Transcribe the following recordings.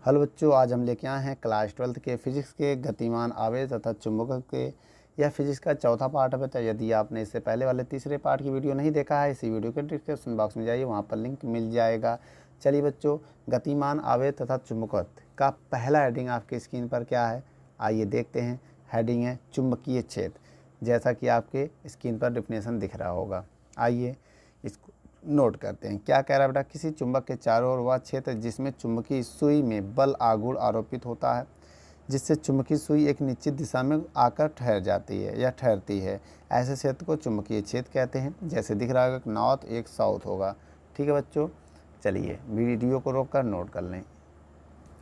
Hello बच्चों, आज हम लेके आए हैं क्लास 12 के फिजिक्स के गतिमान आवेश तथा चुंबक के यह फिजिक्स का चौथा पार्ट है बच्चा। यदि आपने इससे पहले वाले तीसरे पार्ट की वीडियो नहीं देखा है, इसी वीडियो के डिस्क्रिप्शन बॉक्स में जाइए, वहाँ पर लिंक मिल जाएगा। चलिए बच्चों, गतिमान आवेश तथा चुंबकत्व का पहला हेडिंग आपकी स्क्रीन पर क्या है, आइए देखते हैं। हेडिंग है चुंबकीय क्षेत्र, जैसा कि आपके स्क्रीन पर डिफिनेशन दिख रहा होगा। आइए इसको नोट करते हैं। क्या कह रहा है बेटा, किसी चुंबक के चारों ओर वह क्षेत्र जिसमें चुंबकीय सुई में बल आघूर्ण आरोपित होता है, जिससे चुंबकीय सुई एक निश्चित दिशा में आकर ठहर जाती है या ठहरती है, ऐसे क्षेत्र को चुंबकीय क्षेत्र कहते हैं। जैसे दिख रहा है, एक नॉर्थ एक साउथ होगा। ठीक है बच्चों, चलिए वीडियो को रोक कर नोट कर लें।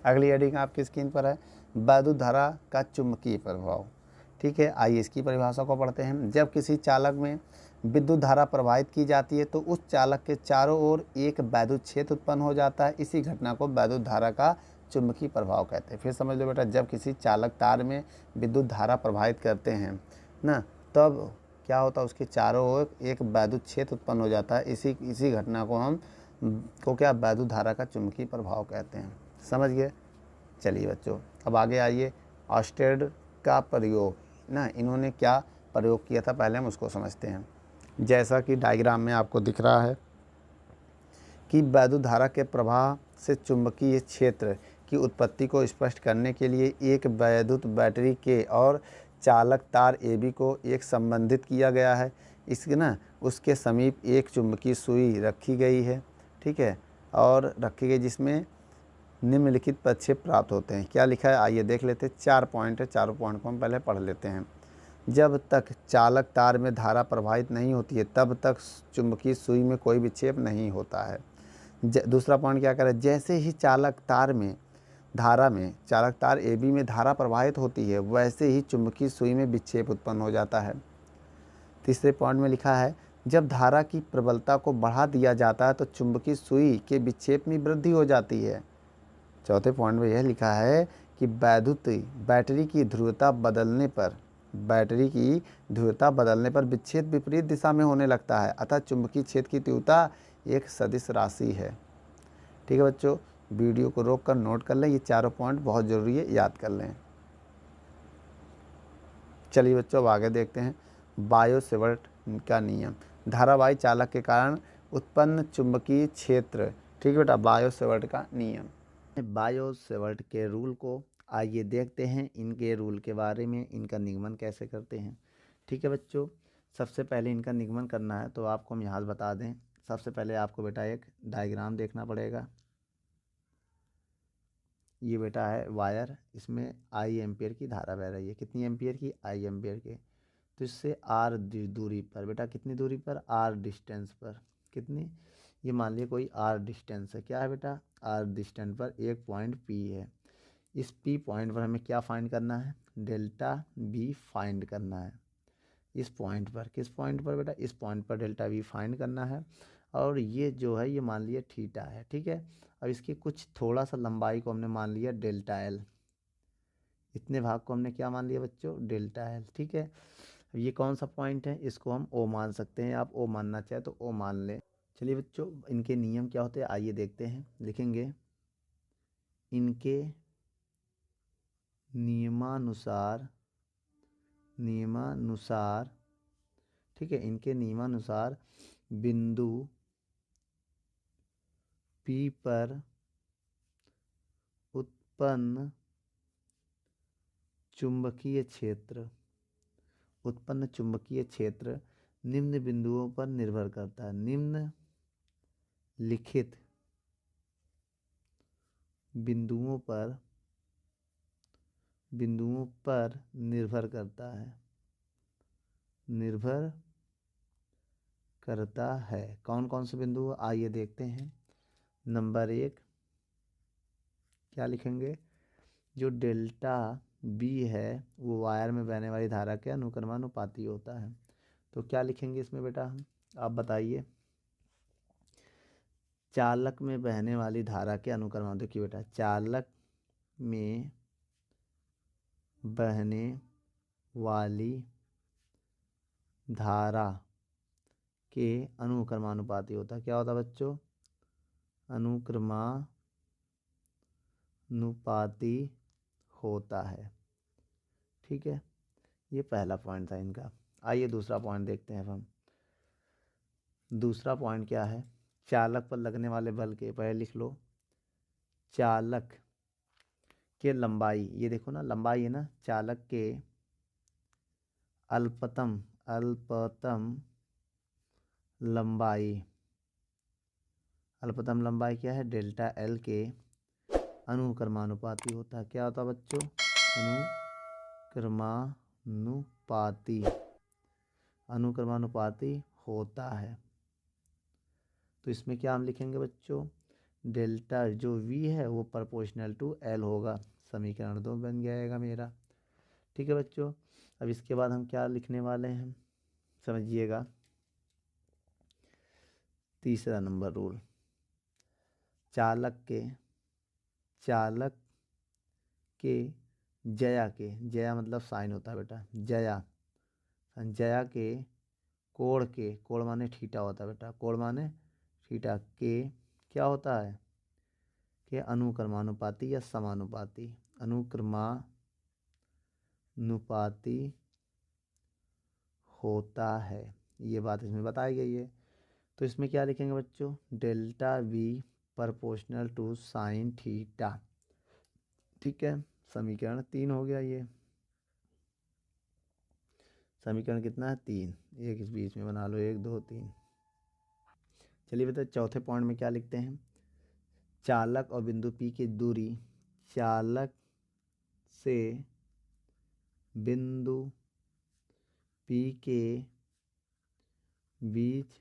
अगली हेडिंग आपकी स्क्रीन पर है वैद्युत धारा का चुंबकीय प्रभाव। ठीक है, आइए इसकी परिभाषा को पढ़ते हैं। जब किसी चालक में विद्युत धारा प्रवाहित की जाती है तो उस चालक के चारों ओर एक वैद्युत क्षेत्र उत्पन्न हो जाता है। इसी घटना को वैद्युत धारा का चुंबकीय प्रभाव कहते हैं। फिर समझ लो बेटा, जब किसी चालक तार में विद्युत धारा प्रवाहित करते हैं ना, तब क्या होता है, उसके चारों ओर एक वैद्युत क्षेत्र उत्पन्न हो जाता है। इसी घटना को हम क्या वैद्युत धारा का चुंबकीय प्रभाव कहते हैं। समझ गए। चलिए बच्चों, अब आगे आइए। ऑस्टेड का प्रयोग ना, इन्होंने क्या प्रयोग किया था, पहले हम उसको समझते हैं। जैसा कि डायग्राम में आपको दिख रहा है कि वैद्युत धारा के प्रवाह से चुंबकीय क्षेत्र की उत्पत्ति को स्पष्ट करने के लिए एक वैद्युत बैटरी के और चालक तार AB को एक संबंधित किया गया है। इसके ना उसके समीप एक चुंबकीय सुई रखी गई है। ठीक है, और रखी गई जिसमें निम्नलिखित प्रक्षेप प्राप्त होते हैं। क्या लिखा है, आइए देख लेते हैं। 4 पॉइंट है, चारों पॉइंट को हम पहले पढ़ लेते हैं। जब तक चालक तार में धारा प्रवाहित नहीं होती है तब तक चुंबकीय सुई में कोई विक्षेप नहीं होता है। दूसरा पॉइंट क्या कह रहा है, जैसे ही चालक तार AB में धारा प्रवाहित होती है, वैसे ही चुंबकीय सुई में विक्षेप उत्पन्न हो जाता है। तीसरे पॉइंट में लिखा है, जब धारा की प्रबलता को बढ़ा दिया जाता है तो चुंबकीय सुई के विक्षेप में वृद्धि हो जाती है। चौथे पॉइंट में यह लिखा है कि बैटरी की ध्रुवता बदलने पर विक्षेप विपरीत दिशा में होने लगता है, अतः चुंबकीय क्षेत्र की तीव्रता एक सदिश राशि है। ठीक है बच्चों, वीडियो को रोक कर नोट कर लें, ये चारों पॉइंट बहुत ज़रूरी है, याद कर लें। चलिए बच्चों, अब आगे देखते हैं। बायो-सेवर्ट का नियम, धारावाही चालक के कारण उत्पन्न चुंबकीय क्षेत्र। ठीक है बेटा, बायो-सेवर्ट का नियम, बायो-सेवर्ट के रूल को आइए देखते हैं। इनके रूल के बारे में, इनका निगमन कैसे करते हैं। ठीक है बच्चों, सबसे पहले इनका निगमन करना है तो आपको हम यहाँ बता दें। सबसे पहले आपको बेटा एक डायग्राम देखना पड़ेगा। ये बेटा है वायर, इसमें I एम्पियर की धारा बह रही है। कितनी एम्पियर की, I एम्पियर की। तो इससे R दूरी पर, बेटा कितनी दूरी पर, R डिस्टेंस पर। कितनी, ये मान लिया कोई R डिस्टेंस है। क्या है बेटा, R डिस्टेंस पर एक पॉइंट P है। इस P पॉइंट पर हमें क्या फाइंड करना है, डेल्टा B फाइंड करना है। इस पॉइंट पर, किस पॉइंट पर बेटा, इस पॉइंट पर डेल्टा B फाइंड करना है। और ये जो है, ये मान लिया थीटा है। ठीक है, अब इसकी कुछ थोड़ा सा लंबाई को हमने मान लिया डेल्टा L। इतने भाग को हमने क्या मान लिया बच्चों, डेल्टा L। ठीक है, अब ये कौन सा पॉइंट है, इसको हम O मान सकते हैं। आप O मानना चाहे तो O मान लें। चलिए बच्चों, इनके नियम क्या होते हैं आइए देखते हैं। लिखेंगे, इनके नियमानुसार ठीक है, इनके नियमानुसार बिंदु P पर उत्पन्न चुंबकीय क्षेत्र निम्न बिंदुओं पर निर्भर करता है। निम्नलिखित बिंदुओं पर निर्भर करता है। कौन कौन से बिंदु, आइए देखते हैं। नंबर 1, क्या लिखेंगे, जो डेल्टा B है वो वायर में बहने वाली धारा के अनुक्रमानुपाती होता है। तो क्या लिखेंगे इसमें बेटा हम, आप बताइए। चालक में बहने वाली धारा के अनुक्रम, देखिए बेटा, चालक में बहने वाली धारा के अनुक्रमानुपाती होता है। क्या होता है बच्चों, नुपाती होता है। ठीक है, ये पहला पॉइंट था इनका। आइए दूसरा पॉइंट देखते हैं अब हम। दूसरा पॉइंट क्या है, चालक पर लगने वाले बल के, पहले लिख लो, चालक के लंबाई, ये देखो ना लंबाई है ना, चालक के अल्पतम लंबाई, अल्पतम लंबाई क्या है, डेल्टा एल के अनुक्रमानुपाती होता है। क्या होता है बच्चों, अनुक्रमानुपाती होता है। तो इसमें क्या हम लिखेंगे बच्चों, डेल्टा जो वी है वो प्रोपोर्शनल टू एल होगा। समीकरण 2 बन जाएगा मेरा। ठीक है बच्चों, अब इसके बाद हम क्या लिखने वाले हैं समझिएगा। तीसरा नंबर रूल, चालक के जया के, जया मतलब साइन होता है बेटा, जया के कोण माने थीटा होता है बेटा, कोण माने थीटा के क्या होता है, के अनुक्रमानुपाती या समानुपाती, अनुक्रमानुपाती होता है। ये बात इसमें बताई गई है। तो इसमें क्या लिखेंगे बच्चों, delta V proportional to sine theta. ठीक है, समीकरण 3 हो गया ये। समीकरण कितना है, 3, एक इस बीच में बना लो, 1 2 3। चलिए बेटा चौथे पॉइंट में क्या लिखते हैं, चालक और बिंदु P की दूरी, चालक से बिंदु P के बीच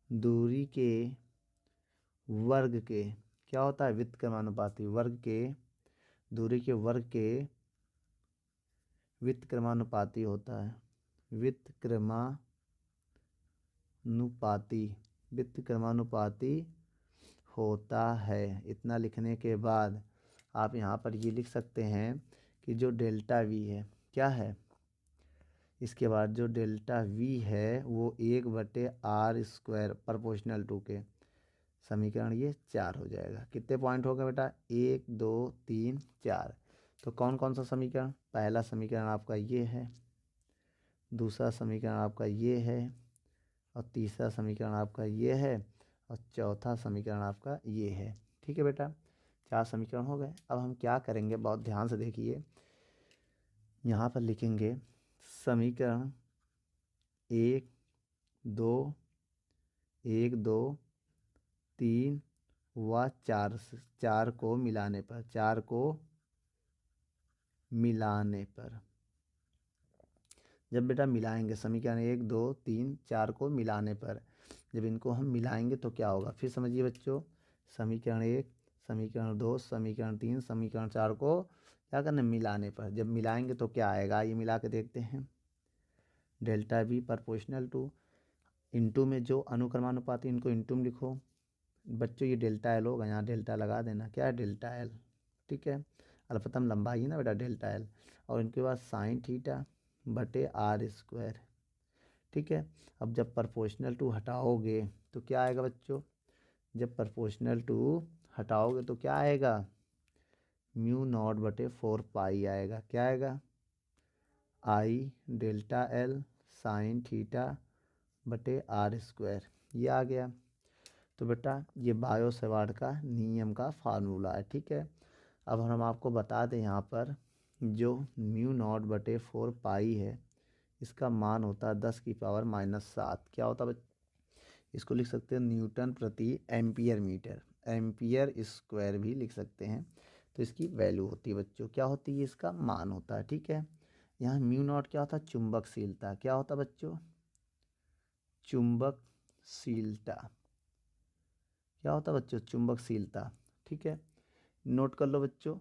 दूरी के वर्ग के, क्या होता है, व्युत्क्रमानुपाती, वर्ग के दूरी के वर्ग के व्युत्क्रमानुपाती होता है। व्युत्क्रमानुपाती होता है। इतना लिखने के बाद आप यहाँ पर ये लिख सकते हैं कि जो डेल्टा वी है क्या है, इसके बाद जो डेल्टा वी है वो 1/r² प्रोपोर्शनल टू के, समीकरण ये 4 हो जाएगा। कितने पॉइंट हो गए बेटा, 1 2 3 4। तो कौन कौन सा समीकरण, पहला समीकरण आपका ये है, दूसरा समीकरण आपका ये है, और तीसरा समीकरण आपका ये है, और चौथा समीकरण आपका ये है। ठीक है बेटा, 4 समीकरण हो गए। अब हम क्या करेंगे, बहुत ध्यान से देखिए, यहाँ पर लिखेंगे समीकरण 1 2 3 व 4 को मिलाने पर, 4 को मिलाने पर, जब बेटा मिलाएंगे समीकरण 1 2 3 4 को मिलाने पर, जब इनको हम मिलाएंगे तो क्या होगा, फिर समझिए बच्चों, समीकरण 1 समीकरण 2 समीकरण 3 समीकरण 4 को क्या करना, मिलाने पर, जब मिलाएंगे तो क्या आएगा, ये मिला के देखते हैं। Delta B proportional to, into में जो अनुक्रमानुपाती इनको इनटू में लिखो बच्चों, ये डेल्टा एल होगा, यहाँ डेल्टा लगा देना, क्या है डेल्टा एल। ठीक है, अल्पतम लंबाई है ना बेटा डेल्टा एल, और इनके बाद साइन थीटा बटे r²। ठीक है, अब जब प्रोपोर्शनल टू हटाओगे तो क्या आएगा बच्चों, जब प्रोपोर्शनल टू हटाओगे तो क्या आएगा, μ0/4 पाई आएगा। क्या आएगा, आई डेल्टा एल साइन थीटा बटे r², ये आ गया। तो बेटा ये बायो सेवार्ट का नियम का फार्मूला है। ठीक है, अब हम आपको बता दें यहाँ पर जो μ0/4 पाई है इसका मान होता है 10⁻⁻7। क्या होता है, इसको लिख सकते हैं न्यूटन प्रति एम्पियर मीटर, एम्पियर स्क्वायर भी लिख सकते हैं। तो इसकी वैल्यू होती है बच्चों, क्या होती है, इसका मान होता है। ठीक है, यहाँ μ0 क्या होता है, चुंबकशीलता, क्या होता है बच्चों, चुंबकशीलता, क्या होता है बच्चों, चुंबकशीलता। ठीक है, नोट कर लो बच्चों।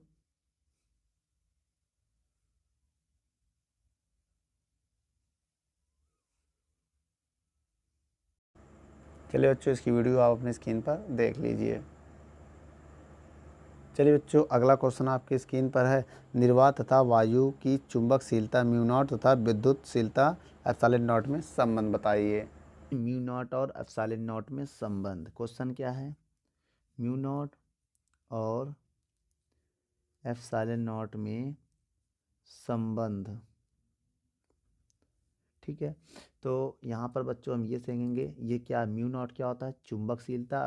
चलिए बच्चों इसकी वीडियो आप अपनी स्क्रीन पर देख लीजिए। चलिए बच्चों अगला क्वेश्चन आपकी स्क्रीन पर है, निर्वात तथा वायु की चुंबकशीलता μ0 तथा विद्युतशीलता ε0 में संबंध बताइए। μ0 और ε0 में संबंध, क्वेश्चन क्या है, μ0 और एप्सिलॉन नॉट में संबंध। ठीक है, तो यहाँ पर बच्चों हम ये सीखेंगे ये क्या म्यू नॉट क्या होता है, चुंबकशीलता,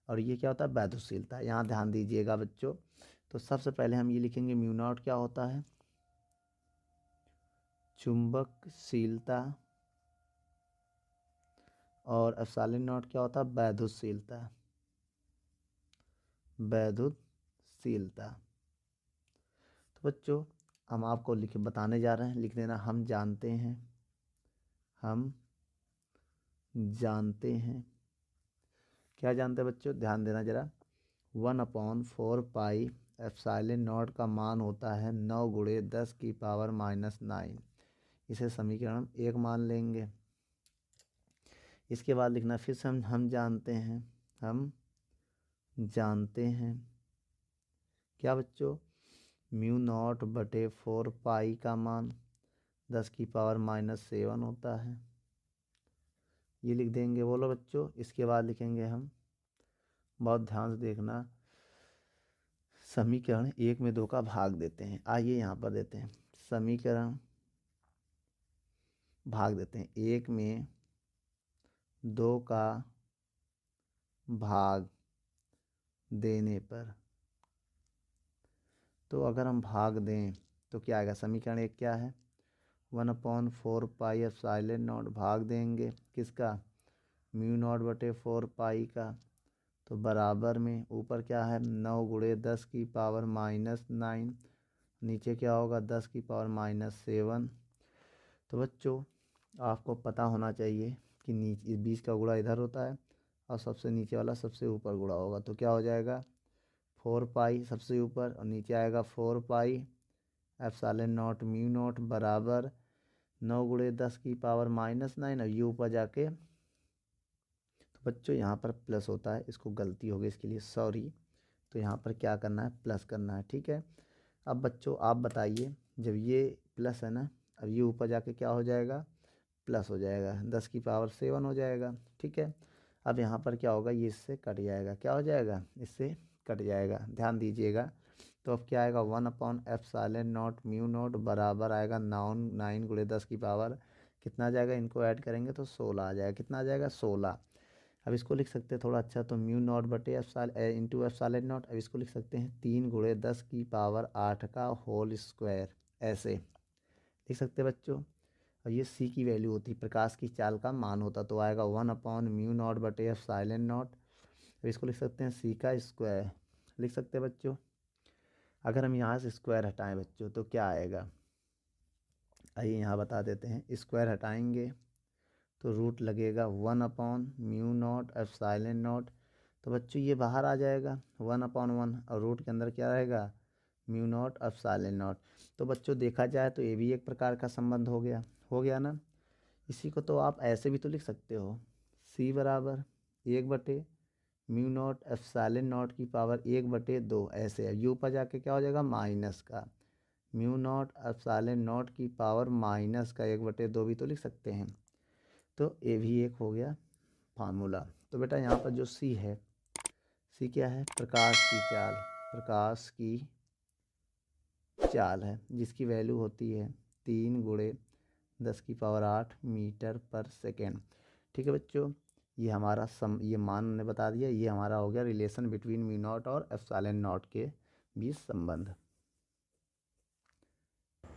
और ये क्या होता है, वैद्युतशीलता। यहाँ ध्यान दीजिएगा बच्चों। तो सबसे पहले हम ये लिखेंगे म्यू नॉट क्या होता है, चुंबकशीलता, और एप्सिलॉन नॉट क्या होता है, वैद्युतशीलता। तो बच्चों हम आपको बताने जा रहे हैं, लिख देना हम जानते हैं, क्या जानते हैं बच्चों, ध्यान देना जरा। 1/4 पाई एप्सिलॉन नॉट का मान होता है 9 गुणे 10 की पावर -9। इसे समीकरण 1 मान लेंगे। इसके बाद लिखना फिर से हम जानते हैं क्या बच्चों, म्यू नॉट बटे 4 पाई का मान 10 की पावर -7 होता है। ये लिख देंगे, बोलो बच्चों। इसके बाद लिखेंगे हम, बहुत ध्यान से देखना, समीकरण 1 में 2 का भाग देते हैं। आइए यहाँ पर देते हैं, समीकरण भाग देते हैं 1 में 2 का भाग देने पर। तो अगर हम भाग दें तो क्या आएगा, समीकरण 1 क्या है, 1/4 पाई एप्सिलॉन नॉट, भाग देंगे किसका, म्यू नॉट बटे 4 पाई का, तो बराबर में ऊपर क्या है 9 गुणे 10 की पावर -9, नीचे क्या होगा 10 की पावर -7। तो बच्चों आपको पता होना चाहिए कि नीचे 20 का गुणा इधर होता है और सबसे नीचे वाला सबसे ऊपर गुणा होगा, तो क्या हो जाएगा 4 पाई सबसे ऊपर और नीचे आएगा 4 pi epsilon not mu naught बराबर 9 गुणे 10 की पावर -9, और ये ऊपर जाके, तो बच्चों यहाँ पर प्लस होता है, इसको गलती हो गई, इसके लिए सॉरी। तो यहाँ पर क्या करना है, प्लस करना है। ठीक है, अब बच्चों आप बताइए, जब ये प्लस है ना, अब ये ऊपर जाके क्या हो जाएगा, प्लस हो जाएगा, 10 की पावर 7 हो जाएगा। ठीक है, अब यहाँ पर क्या होगा, ये इससे कट जाएगा, क्या हो जाएगा, इससे कट जाएगा, ध्यान दीजिएगा। तो अब क्या आएगा, 1/एप्सिलॉन नॉट म्यू नॉट बराबर आएगा 9 गुणे 10 की पावर, कितना आ जाएगा, इनको ऐड करेंगे तो 16 आ जाएगा, कितना आ जाएगा 16। अब इसको लिख सकते हैं थोड़ा अच्छा, तो म्यू नॉट बटे इंटू एप्सिलॉन नॉट। अब इसको लिख सकते हैं 3 गुणे 10 की पावर 8 का होल स्क्वायर, ऐसे लिख सकते हैं बच्चों। और ये सी की वैल्यू होती, प्रकाश की चाल का मान होता, तो आएगा 1/म्यू नॉट बटे एप्सिलॉन नॉट। अब इसको लिख सकते हैं सी का स्क्वायर, लिख सकते हैं बच्चों। अगर हम यहाँ से स्क्वायर हटाएं बच्चों तो क्या आएगा, आइए यहाँ बता देते हैं। स्क्वायर हटाएंगे तो रूट लगेगा 1/म्यू नॉट एप्सिलॉन नॉट, तो बच्चों ये बाहर आ जाएगा 1/1, और रूट के अंदर क्या रहेगा, म्यू नॉट एप्सिलॉन नॉट। तो बच्चों देखा जाए तो ये भी एक प्रकार का संबंध हो गया ना। इसी को तो आप ऐसे भी तो लिख सकते हो, सी बराबर 1/म्यू नॉट एप्सिलॉन नॉट की पावर 1/2, ऐसे है। यू पर जाके क्या हो जाएगा, माइनस का म्यू नॉट एप्सिलॉन नॉट की पावर माइनस का 1/2 भी तो लिख सकते हैं। तो ये भी एक हो गया फार्मूला। तो बेटा यहाँ पर जो सी है, सी क्या है, प्रकाश की चाल है, जिसकी वैल्यू होती है 3 गुणे 10 की पावर 8 मीटर पर सेकेंड। ठीक है बच्चों, ये हमारा ये मान ने बता दिया, ये हमारा हो गया रिलेशन बिटवीन म्यू नॉट और एप्सिलॉन नॉट के बीच संबंध।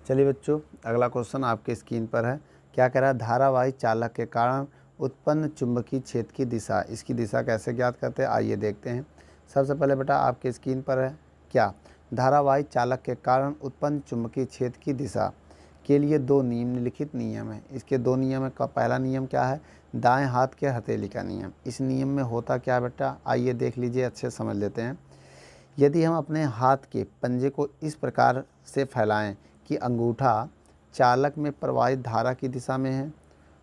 चलिए बच्चों, अगला क्वेश्चन आपके स्क्रीन पर है। क्या कह रहा है, धारावाही चालक के कारण उत्पन्न चुंबकीय क्षेत्र की दिशा, इसकी दिशा कैसे ज्ञात करते हैं, आइए देखते हैं। सबसे पहले बेटा आपके स्क्रीन पर है, क्या धारावाही चालक के कारण उत्पन्न चुंबकीय क्षेत्र की दिशा के लिए 2 निम्नलिखित नियम हैं। इसके 2 नियम का पहला नियम क्या है, दाएं हाथ के हथेली का नियम। इस नियम में होता क्या बेटा, आइए देख लीजिए, अच्छे समझ लेते हैं। यदि हम अपने हाथ के पंजे को इस प्रकार से फैलाएं कि अंगूठा चालक में प्रवाहित धारा की दिशा में है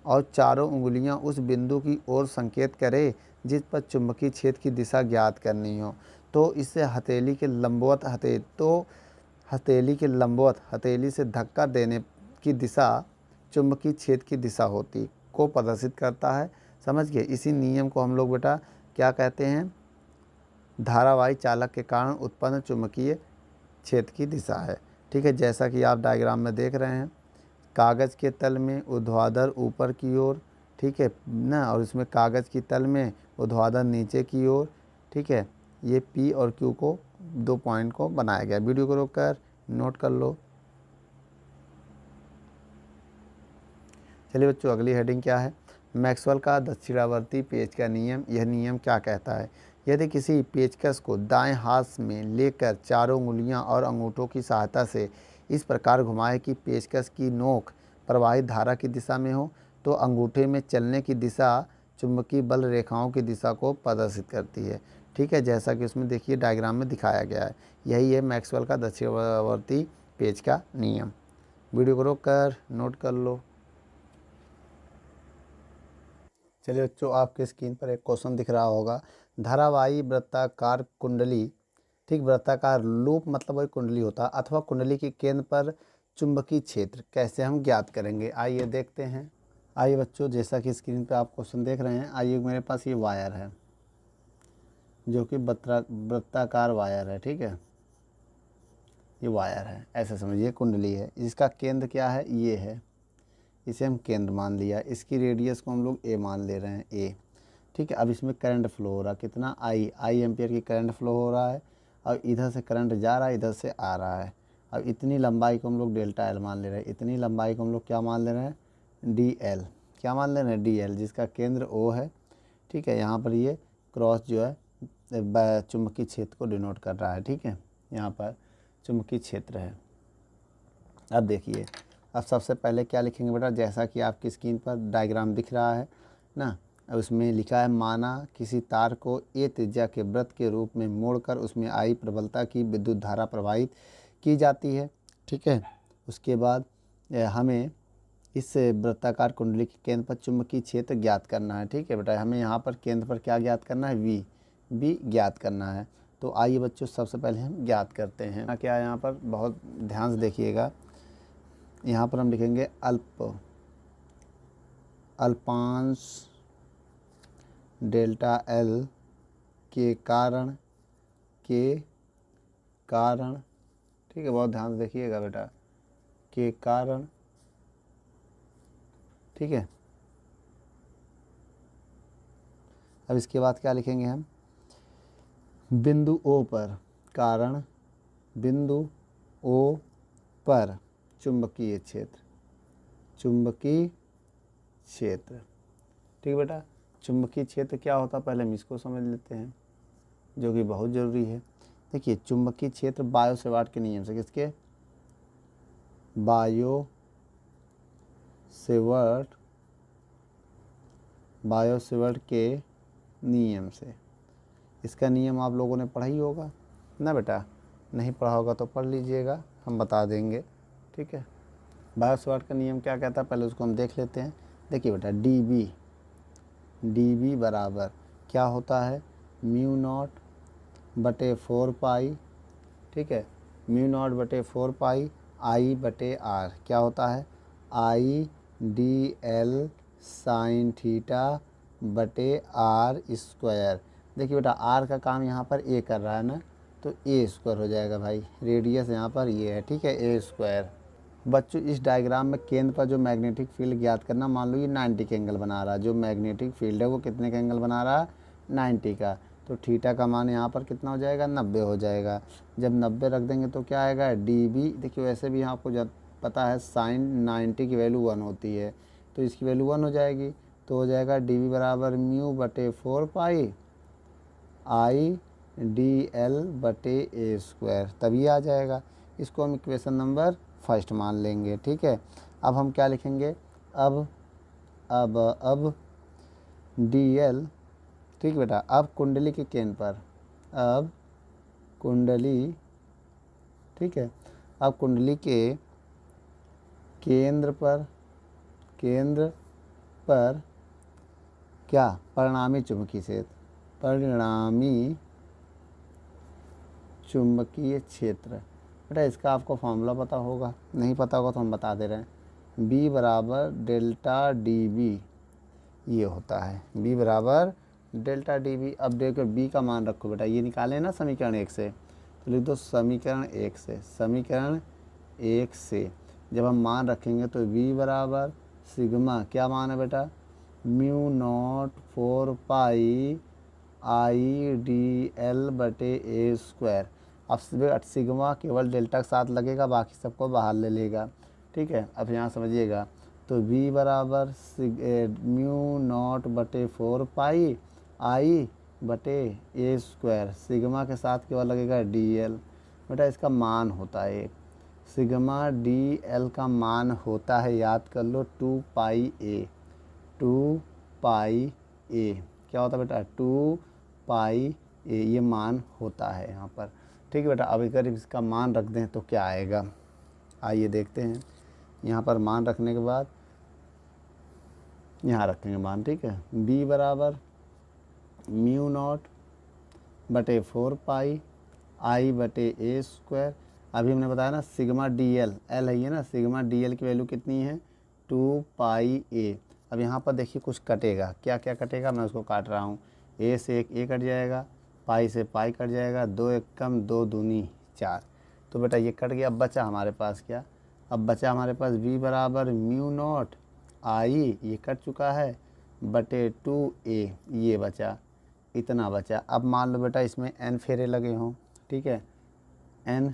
और चारों उंगलियां उस बिंदु की ओर संकेत करें जिस पर चुंबकीय क्षेत्र की दिशा ज्ञात करनी हो, तो इससे हथेली के लंबवत हथेली से धक्का देने की दिशा चुंबकीय क्षेत्र की दिशा होती को प्रदर्शित करता है। समझ गए, इसी नियम को हम लोग बेटा क्या कहते हैं, धारावाही चालक के कारण उत्पन्न चुंबकीय क्षेत्र की दिशा है। ठीक है, जैसा कि आप डायग्राम में देख रहे हैं, कागज़ के तल में ऊर्ध्वाधर ऊपर की ओर, ठीक है ना, और इसमें कागज़ की तल में ऊर्ध्वाधर नीचे की ओर। ठीक है, ये पी और क्यू को 2 पॉइंट को बनाया गया। वीडियो को रोककर नोट कर लो। चलिए बच्चों, अगली हेडिंग क्या है? मैक्सवेल का दक्षिणावर्ती पेच का नियम। यह नियम क्या कहता है? यदि किसी पेचकस को दाएं हाथ में लेकर चारों उंगलियां और अंगूठों की सहायता से इस प्रकार घुमाए कि पेचकस की नोक प्रवाहित धारा की दिशा में हो, तो अंगूठे में चलने की दिशा चुंबकीय बल रेखाओं की दिशा को प्रदर्शित करती है। ठीक है, जैसा कि उसमें देखिए डायग्राम में दिखाया गया है। यही है मैक्सवेल का दक्षिणावर्ती पेच का नियम। वीडियो को रोक कर नोट कर लो। चलिए बच्चों, आपके स्क्रीन पर एक क्वेश्चन दिख रहा होगा। धारावाही वृत्ताकार कुंडली, ठीक, वृत्ताकार लूप मतलब वही कुंडली होता है, अथवा कुंडली के केंद्र पर चुंबकीय क्षेत्र कैसे हम ज्ञात करेंगे? आइए देखते हैं। आइए बच्चों, जैसा कि स्क्रीन पर आप क्वेश्चन देख रहे हैं, आइए मेरे पास ये वायर है जो कि वृत्ताकार वायर है। ठीक है, ये वायर है, ऐसे समझिए कुंडली है। इसका केंद्र क्या है? ये है, इसे हम केंद्र मान लिया। इसकी रेडियस को हम लोग ए मान ले रहे हैं, ए। ठीक है, अब इसमें करंट फ्लो हो रहा है कितना? आई एम्पियर की करंट फ्लो हो रहा है। और इधर से करंट जा रहा है, इधर से आ रहा है। अब इतनी लंबाई को हम लोग डेल्टा एल मान ले रहे हैं। इतनी लंबाई को हम लोग क्या मान ले रहे हैं? D L. क्या मान ले रहे हैं? डी एल, जिसका केंद्र ओ है। ठीक है, यहाँ पर ये क्रॉस जो है चुंबकीय क्षेत्र को डिनोट कर रहा है। ठीक है, यहाँ पर चुंबकीय क्षेत्र है। अब देखिए, अब सबसे पहले क्या लिखेंगे बेटा? जैसा कि आपकी स्क्रीन पर डायग्राम दिख रहा है ना, उसमें लिखा है, माना किसी तार को ए त्रिज्या के वृत्त के रूप में मोड़कर उसमें आई प्रबलता की विद्युत धारा प्रवाहित की जाती है। ठीक है, उसके बाद हमें इस वृत्ताकार कुंडली के केंद्र पर चुंबकीय क्षेत्र ज्ञात करना है। ठीक है बेटा, हमें यहाँ पर केंद्र पर क्या ज्ञात करना है? वी ज्ञात करना है। तो आइए बच्चों, सबसे पहले हम ज्ञात करते हैं। क्या है यहाँ पर? बहुत ध्यान से देखिएगा। यहाँ पर हम लिखेंगे अल्पांश डेल्टा एल के कारण ठीक है, बहुत ध्यान से देखिएगा बेटा, के कारण। ठीक है, अब इसके बाद क्या लिखेंगे हम? बिंदु ओ पर, कारण बिंदु ओ पर चुंबकीय क्षेत्र। ठीक बेटा, चुंबकीय क्षेत्र क्या होता है पहले हम इसको समझ लेते हैं, जो कि बहुत ज़रूरी है। देखिए, चुंबकीय क्षेत्र बायो सेवार्ट के नियम से, किसके? बायो सेवर्ट के नियम से। इसका नियम आप लोगों ने पढ़ा ही होगा ना बेटा? नहीं पढ़ा होगा तो पढ़ लीजिएगा, हम बता देंगे। ठीक है, बायो सेवर्ट का नियम क्या कहता है पहले उसको हम देख लेते हैं। देखिए बेटा, डी बी बराबर क्या होता है? म्यू नॉट बटे 4 पाई। ठीक है, म्यू नॉट बटे 4 पाई आई बटे आर। क्या होता है? I D L sine theta बटे आर स्क्वायर। देखिए बेटा, आर का काम यहाँ पर ए कर रहा है ना, तो ए स्क्वायर हो जाएगा भाई। रेडियस यहाँ पर ये है। ठीक है, ए स्क्वायर। बच्चों, इस डायग्राम में केंद्र पर जो मैग्नेटिक फील्ड ज्ञात करना, मान लो ये 90 का एंगल बना रहा है। जो मैग्नेटिक फील्ड है वो कितने का एंगल बना रहा है? 90 का। तो थीटा का मान यहाँ पर कितना हो जाएगा? 90 हो जाएगा। जब 90 रख देंगे तो क्या आएगा? D B. देखिए, वैसे भी आपको जब पता है साइन 90 की वैल्यू 1 होती है, तो इसकी वैल्यू 1 हो जाएगी। तो हो जाएगा डी बी बराबर म्यू बटे 4 पाई आई डी एल बटे ए स्क्वायर, तभी आ जाएगा। इसको हम इक्वेशन नंबर फर्स्ट मान लेंगे। ठीक है, अब हम क्या लिखेंगे? अब डी एल। ठीक बेटा, अब कुंडली के केंद्र पर, अब कुंडली, ठीक है, अब कुंडली के केंद्र पर क्या? परिणामी चुंबकीय क्षेत्र। बेटा, इसका आपको फॉर्मूला पता होगा, नहीं पता होगा तो हम बता दे रहे हैं। B बराबर डेल्टा डी बी, ये होता है B बराबर डेल्टा डी बी। अब देखो B का मान रखो बेटा, ये निकाले ना समीकरण 1 से, तो लिख दो समीकरण 1 से, समीकरण 1 से जब हम मान रखेंगे तो v बराबर सिग्मा, क्या मान है बेटा, mu naught 4 pi I D L बटे ए स्क्वायर। अब सिग्मा केवल डेल्टा के साथ लगेगा, बाकी सबको बाहर ले लेगा, ठीक है। अब यहाँ समझिएगा, तो v बराबर म्यू नॉट बटे 4 पाई आई बटे ए स्क्वायर, सिग्मा के साथ केवल लगेगा डी एल। बेटा इसका मान होता है, सिग्मा डी एल का मान होता है, याद कर लो, 2 पाई ए, 2 पाई ए क्या होता है बेटा, 2 पाई ए, ये मान होता है यहाँ पर, ठीक है बेटा। अब अगर इसका मान रख दें तो क्या आएगा, आइए देखते हैं। यहाँ पर मान रखने के बाद यहाँ रखेंगे मान, ठीक है। b बराबर म्यू नॉट बटे 4 पाई आई बटे ए स्क्वायर। अभी हमने बताया ना सिग्मा डी एल, एल है ये ना, सिग्मा डी एल की वैल्यू कितनी है, 2 पाई ए। अब यहाँ पर देखिए कुछ कटेगा, क्या क्या कटेगा, मैं उसको काट रहा हूँ। ए से एक ए कट जाएगा, पाई से पाई कट जाएगा, 2 एक कम 2 दूनी 4, तो बेटा ये कट गया। अब बचा हमारे पास क्या, अब बचा हमारे पास v बराबर म्यू नॉट आई, ये कट चुका है, बटे 2a, ये बचा, इतना बचा। अब मान लो बेटा इसमें n फेरे लगे हों, ठीक है, n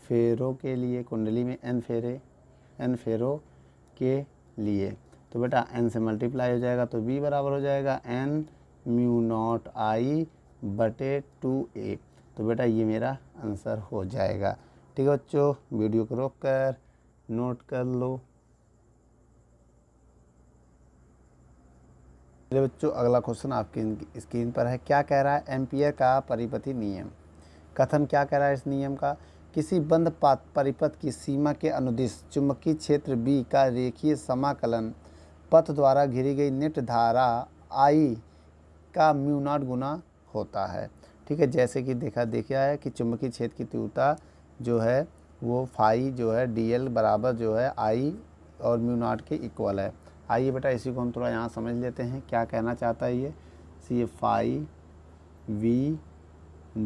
फेरों के लिए, कुंडली में n फेरों के लिए, तो बेटा n से मल्टीप्लाई हो जाएगा, तो v बराबर हो जाएगा n म्यू नॉट आई बटे 2a। तो बेटा ये मेरा आंसर हो जाएगा, ठीक है बच्चों। वीडियो को रोक कर नोट कर लो। मेरे बच्चों अगला क्वेश्चन आपकी स्क्रीन पर है, क्या कह रहा है, एम्पियर का परिपथी नियम। कथन क्या कह रहा है इस नियम का, किसी बंद परिपथ की सीमा के अनुदिश चुंबकीय क्षेत्र B का रेखीय समाकलन पथ द्वारा घिरी गई नेट धारा I का म्यू नॉट गुना होता है, ठीक है। जैसे कि देखा है कि चुंबकीय क्षेत्र की तीव्रता जो है वो फाई जो है dl बराबर जो है I और म्यू नॉट के इक्वल है। आइए बेटा इसी को हम थोड़ा यहाँ समझ लेते हैं, क्या कहना चाहता है ये, सी फाई v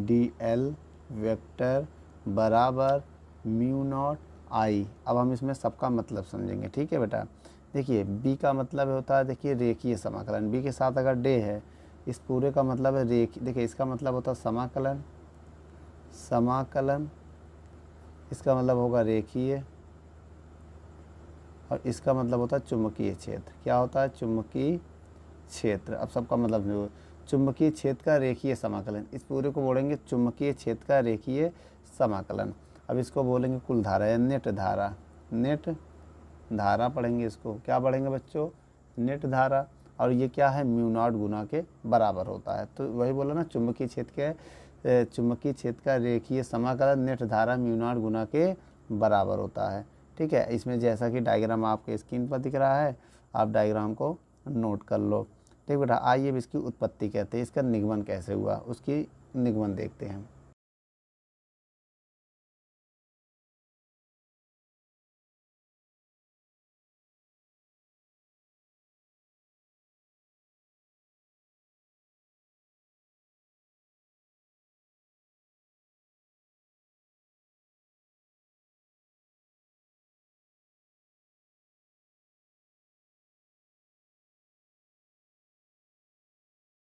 dl वेक्टर बराबर म्यू नॉट I। अब हम इसमें सबका मतलब समझेंगे, ठीक है बेटा। देखिए b का मतलब होता है, देखिए रेखीय समाकलन, b के साथ अगर डे है, इस पूरे का मतलब है देखिए इसका मतलब होता है समाकलन, इसका मतलब होगा रेखीय, और इसका मतलब होता है चुंबकीय क्षेत्र। क्या होता है, चुंबकीय क्षेत्र। अब सबका मतलब चुंबकीय क्षेत्र का रेखीय समाकलन, इस पूरे को बोलेंगे चुंबकीय क्षेत्र का रेखीय समाकलन। अब इसको बोलेंगे कुल धारा या नेट धारा पढ़ेंगे, इसको क्या पढ़ेंगे बच्चों, नेट धारा। और ये क्या है, म्यू नॉट गुना के बराबर होता है। तो वही बोला ना, चुंबकीय क्षेत्र का रेखीय समाकलन नेट धारा म्यू नॉट गुना के बराबर होता है, ठीक है। इसमें जैसा कि डायग्राम आपके स्क्रीन पर दिख रहा है, आप डायग्राम को नोट कर लो, ठीक बेटा। आइए इसकी उत्पत्ति कहते हैं, इसका निगमन कैसे हुआ, उसकी निगमन देखते हैं।